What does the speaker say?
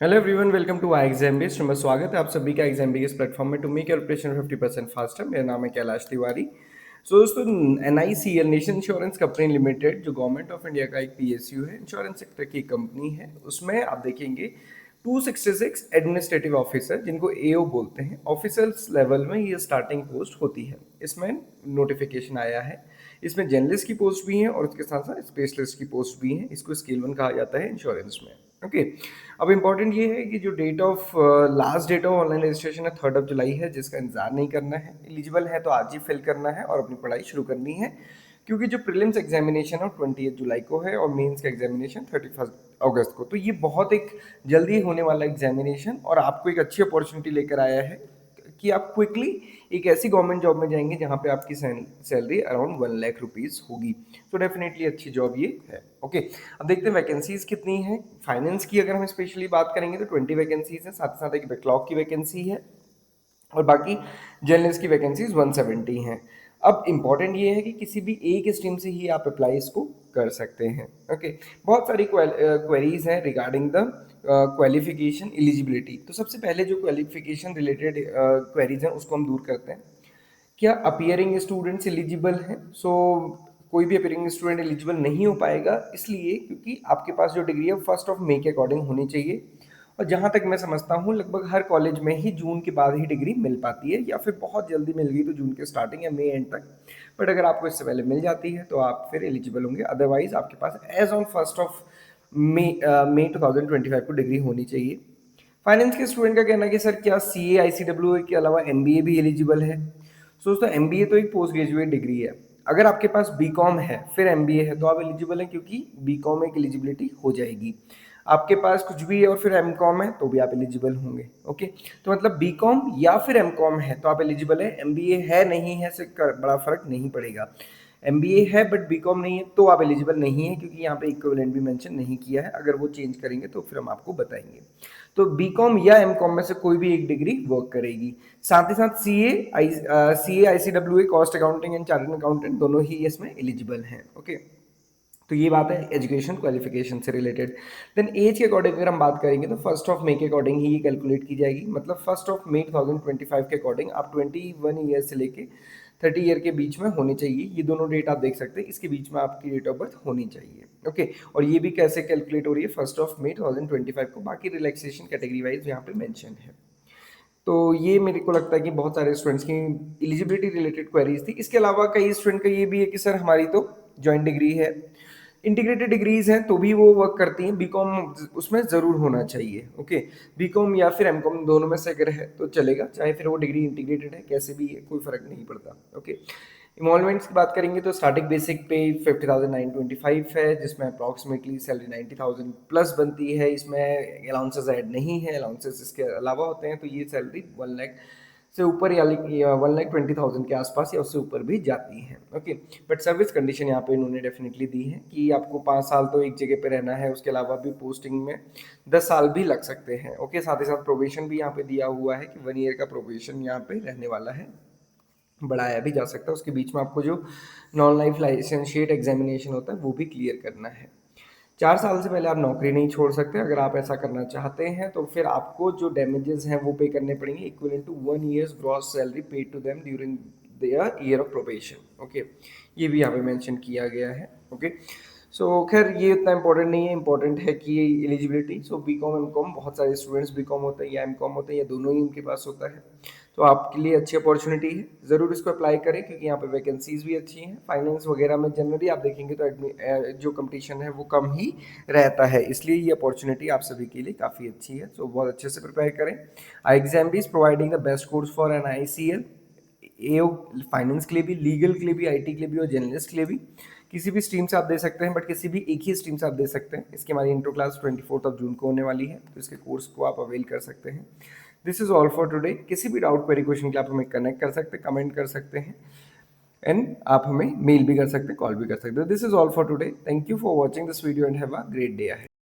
Hello everyone, welcome to I exam based. मैं स्वागत है आप सभी का एग्जाम बेस्ड प्लेटफॉर्म में to make your preparation 50% faster. मेरा नाम है कैलाश तिवारी। दोस्तों, NICL nation insurance company limited जो गवर्नमेंट ऑफ इंडिया का एक PSU है, इंश्योरेंस सेक्टर की कंपनी है, उसमें आप देखेंगे 266 एडमिनिस्ट्रेटिव ऑफिसर जिनको AO बोलते हैं, ऑफिसर्स लेवल में ये स्टार्टिंग पोस्ट होती है। इसमें नोटिफिकेशन आया है। इसमें जर्नलिस्ट की पोस्ट भी है और उसके साथ साथ स्पेशलिस्ट की पोस्ट भी है। इसको स्केल 1 कहा जाता है इंश्योरेंस में। ओके। अब इम्पॉर्टेंट ये है कि जो date of last date of online registration है 3 जुलाई है, जिसका इंतजार नहीं करना है। एलिजिबल है तो आज ही फिल करना है और अपनी पढ़ाई शुरू करनी है, क्योंकि जो प्रीलिम्स एग्जामिनेशन है 28 जुलाई को है और मेंस का एग्जामिनेशन 31 अगस्त को। तो ये बहुत एक जल्दी होने वाला एग्जामिनेशन और आपको एक अच्छी अपॉर्चुनिटी लेकर आया है कि आप क्विकली एक ऐसी गवर्नमेंट जॉब में जाएंगे जहां पे आपकी सैलरी अराउंड 1 लाख रुपीज़ होगी। तो डेफिनेटली अच्छी जॉब ये है। ओके। अब देखते हैं वैकेंसीज कितनी है। फाइनेंस की अगर हम स्पेशली बात करेंगे तो 20 वैकेंसीज है, साथ ही साथ एक बैकलॉग की वैकेंसी है और बाकी जर्नलिस्ट की वैकेंसीज 170 हैं। अब इम्पॉर्टेंट ये है कि किसी भी एक स्ट्रीम से ही आप अप्लाई इसको कर सकते हैं। ओके। बहुत सारी क्वेरीज हैं रिगार्डिंग द क्वालिफिकेशन एलिजिबिलिटी। तो सबसे पहले जो क्वालिफिकेशन रिलेटेड क्वेरीज हैं उसको हम दूर करते हैं। क्या अपीयरिंग स्टूडेंट्स एलिजिबल हैं? सो कोई भी अपीयरिंग स्टूडेंट एलिजिबल नहीं हो पाएगा, इसलिए क्योंकि आपके पास जो डिग्री है 1 मई के अकॉर्डिंग होनी चाहिए। और जहाँ तक मैं समझता हूँ लगभग हर कॉलेज में ही जून के बाद ही डिग्री मिल पाती है, या फिर बहुत जल्दी मिल गई तो जून के स्टार्टिंग या मई एंड तक। बट अगर आपको इससे पहले मिल जाती है तो आप फिर एलिजिबल होंगे। अदरवाइज आपके पास एज ऑन 1 मई 2025 को डिग्री होनी चाहिए। फाइनेंस के स्टूडेंट का कहना है कि सर क्या CA ICWA के अलावा MBA भी एलिजिबल है? सो दोस्तों, MBA तो एक पोस्ट ग्रेजुएट डिग्री है। अगर आपके पास BCom है फिर MBA है तो आप एलिजिबल हैं, क्योंकि BCom एक एलिजिबिलिटी हो जाएगी। आपके पास कुछ भी है और फिर MCom है तो भी आप एलिजिबल होंगे। ओके। तो मतलब BCom या फिर MCom है तो आप एलिजिबल है। MBA है नहीं है से बड़ा फर्क नहीं पड़ेगा। MBA है बट BCom नहीं है तो आप एलिजिबल नहीं है, क्योंकि यहाँ पे इक्विवेलेंट भी मेंशन नहीं किया है। अगर वो चेंज करेंगे तो फिर हम आपको बताएंगे। तो BCom या MCom में से कोई भी एक डिग्री वर्क करेगी। साथ ही साथ CA ICWA cost accounting and chartered accountant दोनों ही इसमें एलिजिबल हैं। ओके। तो ये बात है एजुकेशन क्वालिफिकेशन से रिलेटेड। देन एज के अकॉर्डिंग अगर हम बात करेंगे तो 1 मई के अकॉर्डिंग ही ये कैलकुलेट की जाएगी। मतलब 1 मई 2025 के अकॉर्डिंग आप 21 ईयर से लेके 30 ईयर के बीच में होने चाहिए। ये दोनों डेट आप देख सकते हैं, इसके बीच में आपकी डेट ऑफ बर्थ होनी चाहिए। ओके। और ये भी कैसे कैलकुलेट हो रही है 1 मई 2025 को। बाकी रिलैक्सेशन कैटेगरी वाइज यहाँ पे मेंशन है। तो ये मेरे को लगता है कि बहुत सारे स्टूडेंट्स की एलिजिबिलिटी रिलेटेड क्वेरीज थी। इसके अलावा कई स्टूडेंट का ये भी है कि सर हमारी तो जॉइंट डिग्री है, इंटीग्रेटेड डिग्रीज हैं तो भी वो वर्क करती हैं। BCom उसमें ज़रूर होना चाहिए। ओके। BCom या फिर MCom दोनों में से अगर है तो चलेगा, चाहे फिर वो डिग्री इंटीग्रेटेड है कैसे भी है, कोई फर्क नहीं पड़ता। ओके। इमोलमेंट्स की बात करेंगे तो स्टार्टिंग बेसिक पे 50,925 है, जिसमें अप्रॉक्सीमेटली सैलरी 90,000 प्लस बनती है। इसमें अलाउंसेस ऐड नहीं है, अलाउंसेस इसके अलावा होते हैं। तो ये सैलरी 1 लाख से ऊपर या 1,20,000 के आसपास या उससे ऊपर भी जाती है। ओके। बट सर्विस कंडीशन यहाँ पे इन्होंने डेफिनेटली दी है कि आपको 5 साल तो एक जगह पे रहना है, उसके अलावा भी पोस्टिंग में 10 साल भी लग सकते हैं। ओके। साथ ही साथ प्रोबेशन भी यहाँ पे दिया हुआ है कि 1 ईयर का प्रोबेशन यहाँ पे रहने वाला है, बढ़ाया भी जा सकता है। उसके बीच में आपको जो नॉन लाइफ लाइसेंशिएट एग्जामिनेशन होता है वो भी क्लियर करना है। 4 साल से पहले आप नौकरी नहीं छोड़ सकते। अगर आप ऐसा करना चाहते हैं तो फिर आपको जो डैमेजेस हैं वो पे करने पड़ेंगे, equal to 1 years gross salary paid to them during their year of probation. Okay. ये भी यहाँ पे मेंशन किया गया है। ओके। सो खैर ये उतना इंपॉर्टेंट नहीं है, इंपॉर्टेंट है कि एलिजिबिलिटी। सो BCom MCom बहुत सारे स्टूडेंट्स BCom होते हैं या MCom होते हैं या दोनों ही उनके पास होता है। तो आपके लिए अच्छी अपॉर्चुनिटी है, ज़रूर इसको अप्लाई करें, क्योंकि यहाँ पे वैकेंसीज भी अच्छी हैं। फाइनेंस वगैरह में जनरली आप देखेंगे तो जो कंपटीशन है वो कम ही रहता है, इसलिए ये अपॉर्चुनिटी आप सभी के लिए काफ़ी अच्छी है। तो बहुत अच्छे से प्रिपेयर करें। आई एग्जाम भी is providing the best course for NICL AO, finance के लिए भी, लीगल के लिए भी, IT के लिए भी और जर्नलिस्ट के लिए भी। किसी भी स्ट्रीम से आप दे सकते हैं, बट किसी भी एक ही स्ट्रीम से आप दे सकते हैं। इसकी हमारी इंट्रो क्लास 24 जून को होने वाली है, तो इसके कोर्स को आप अवेल कर सकते हैं। This is all for today. किसी भी डाउट क्वेरी क्वेश्चन के लिए आप हमें कनेक्ट कर सकते हैं, कमेंट कर सकते हैं, एंड आप हमें मेल भी कर सकते हैं, कॉल भी कर सकते हैं। This is all for today. Thank you for watching this video and have a great day ahead.